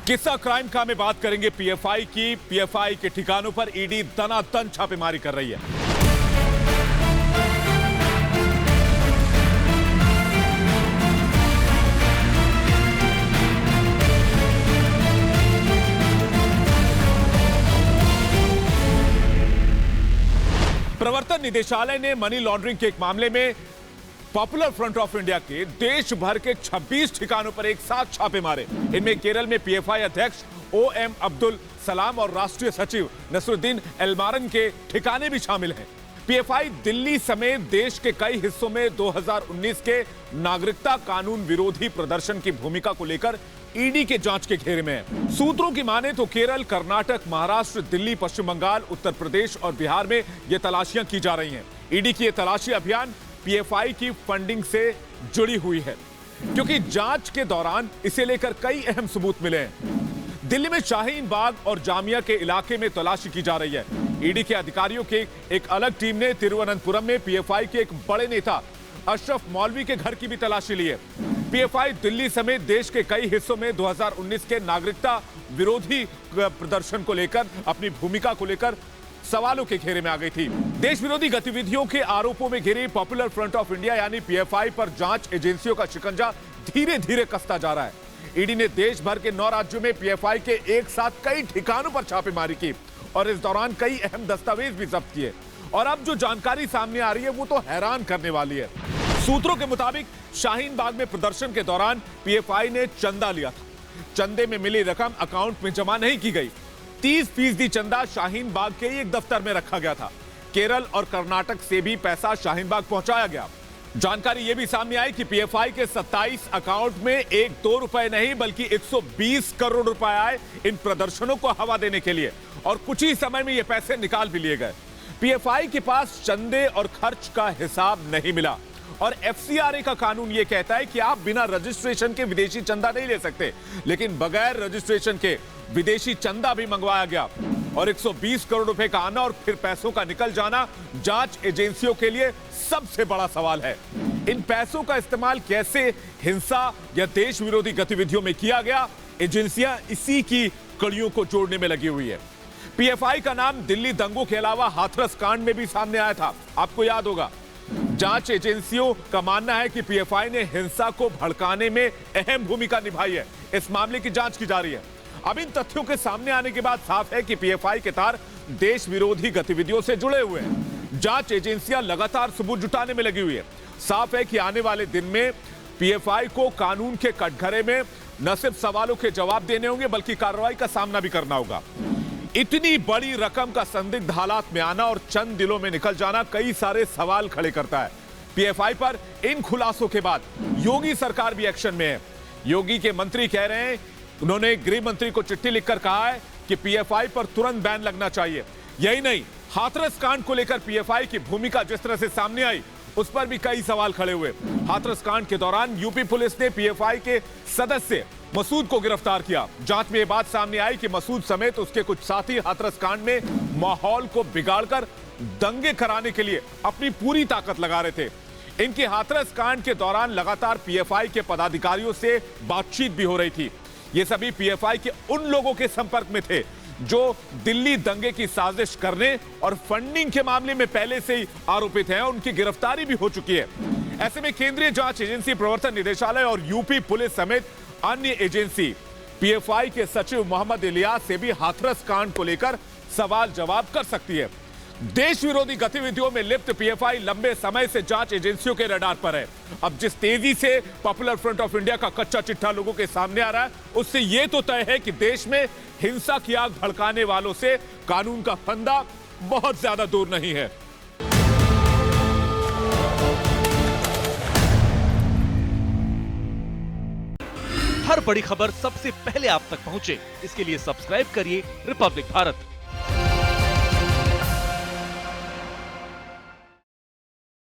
किस्सा क्राइम का में बात करेंगे पीएफआई की। पीएफआई के ठिकानों पर ईडी दनादन छापेमारी कर रही है। प्रवर्तन निदेशालय ने मनी लॉन्ड्रिंग के एक मामले में पॉपुलर फ्रंट ऑफ इंडिया के देश भर के 26 ठिकानों पर एक साथ छापे मारे। इनमें केरल में पीएफआई अध्यक्ष ओएम अब्दुल सलाम और राष्ट्रीय सचिव नसरुद्दीन एलमारन के ठिकाने भी शामिल हैं। पीएफआई दिल्ली समेत देश के कई हिस्सों में 2019 के नागरिकता कानून विरोधी प्रदर्शन की भूमिका को लेकर ईडी के जांच के घेरे में है। सूत्रों की माने तो केरल, कर्नाटक, महाराष्ट्र, दिल्ली, पश्चिम बंगाल, उत्तर प्रदेश और बिहार में ये तलाशियां की जा रही हैं। ईडी की ये तलाशी अभियान पीएफआई की फंडिंग से जुड़ी हुई है, क्योंकि जांच के दौरान इसे लेकर कई अहम सबूत मिले हैं। दिल्ली में शाहीन बाग और जामिया के इलाके में तलाशी की जा रही है। ईडी के अधिकारियों की एक अलग टीम ने तिरुवनंतपुरम में पीएफआई के एक बड़े नेता अशरफ मौलवी के घर की भी तलाशी ली है। पीएफआई दिल्ली समेत देश के कई हिस्सों में 2019 के नागरिकता विरोधी प्रदर्शन को लेकर अपनी भूमिका को लेकर सवालों के घेरे में आ गई थी। देश विरोधी गतिविधियों के आरोपों में घिरी पॉपुलर फ्रंट ऑफ इंडिया यानी पीएफआई पर जांच एजेंसियों का शिकंजा धीरे धीरे कसता जा रहा है। ईडी ने देश भर के 9 राज्यों में पीएफआई के एक साथ कई ठिकानों पर छापेमारी की और इस दौरान कई अहम दस्तावेज भी जब्त किए। और अब जो जानकारी सामने आ रही है वो तो हैरान करने वाली है। सूत्रों के मुताबिक शाहीन बाग में प्रदर्शन के दौरान पीएफआई ने चंदा लिया था। चंदे में मिली रकम अकाउंट में जमा नहीं की गई। 30% चंदा शाहीन बाग के एक दफ्तर में रखा गया था। केरल और कर्नाटक से भी पैसा शाहीन बाग पहुंचाया गया। जानकारी यह भी सामने आई कि पीएफआई के 27 अकाउंट में 1-2 रुपए नहीं बल्कि 120 करोड़ रुपए आए इन प्रदर्शनों को हवा देने के लिए, और कुछ ही समय में ये पैसे निकाल भी लिए गए। पीएफआई के पास चंदे और खर्च का हिसाब नहीं मिला और एफसीआरए का कानून यह कहता है कि आप बिना रजिस्ट्रेशन के विदेशी चंदा नहीं ले सकते, लेकिन बगैर रजिस्ट्रेशन के विदेशी चंदा भी मंगवाया गया और 120 करोड़ रुपए का आना और फिर पैसों का निकल जाना जांच एजेंसियों के लिए सबसे बड़ा सवाल है। इन पैसों का इस्तेमाल कैसे हिंसा या देश विरोधी गतिविधियों में किया गया, एजेंसियां इसी की कड़ियों को जोड़ने में लगी हुई है। पीएफआई का नाम दिल्ली दंगों के अलावा हाथरस कांड में भी सामने आया था, आपको याद होगा। जांच एजेंसियों का मानना है कि पीएफआई ने हिंसा को भड़काने में अहम भूमिका निभाई है। इस मामले की जांच की जा रही है। अब इन तथ्यों के सामने आने के बाद साफ है कि पीएफआई के तार देश विरोधी गतिविधियों से जुड़े हुए हैं। जांच एजेंसियां लगातार सबूत जुटाने में लगी हुई है। साफ है कि आने वाले दिन में पीएफआई को कानून के कटघरे में न सिर्फ सवालों के जवाब देने होंगे बल्कि कार्रवाई का सामना भी करना होगा। इतनी बड़ी रकम का संदिग्ध हालात में आना और चंद दिनों में निकल जाना कई सारे सवाल खड़े करता है। पीएफआई पर इन खुलासों के बाद योगी सरकार भी एक्शन में है। योगी के मंत्री कह रहे हैं, उन्होंने गृह मंत्री को चिट्ठी लिखकर कहा है कि पीएफआई पर तुरंत बैन लगना चाहिए। यही नहीं, हाथरस कांड को लेकर पीएफआई की भूमिका जिस तरह से सामने आई उस पर भी कई सवाल खड़े हुए। हाथरस कांड के दौरान यूपी पुलिस ने पीएफआई के सदस्य मसूद को गिरफ्तार किया। जांच में यह बात सामने आई कि मसूद समेत उसके कुछ साथी हाथरस कांड में माहौल को बिगाड़कर दंगे कराने के लिए अपनी पूरी ताकत लगा रहे थे। इनके हाथरस कांड के दौरान लगातार पीएफआई के पदाधिकारियों से बातचीत भी हो रही थी। ये सभी पीएफआई के उन लोगों के संपर्क में थे जो दिल्ली दंगे की साजिश करने और फंडिंग के मामले में पहले से ही आरोपित हैं। उनकी गिरफ्तारी भी हो चुकी है। ऐसे में केंद्रीय जांच एजेंसी, प्रवर्तन निदेशालय और यूपी पुलिस समेत अन्य एजेंसी पीएफआई के सचिव मोहम्मद इलियास से भी हाथरस कांड को लेकर सवाल जवाब कर सकती है। देश विरोधी गतिविधियों में लिप्त पीएफआई लंबे समय से जांच एजेंसियों के रडार पर है। अब जिस तेजी से पॉपुलर फ्रंट ऑफ इंडिया का कच्चा चिट्ठा लोगों के सामने आ रहा है, उससे यह तो तय है कि देश में हिंसा की आग भड़काने वालों से कानून का फंदा बहुत ज्यादा दूर नहीं है। हर बड़ी खबर सबसे पहले आप तक पहुंचे, इसके लिए सब्सक्राइब करिए रिपब्लिक भारत।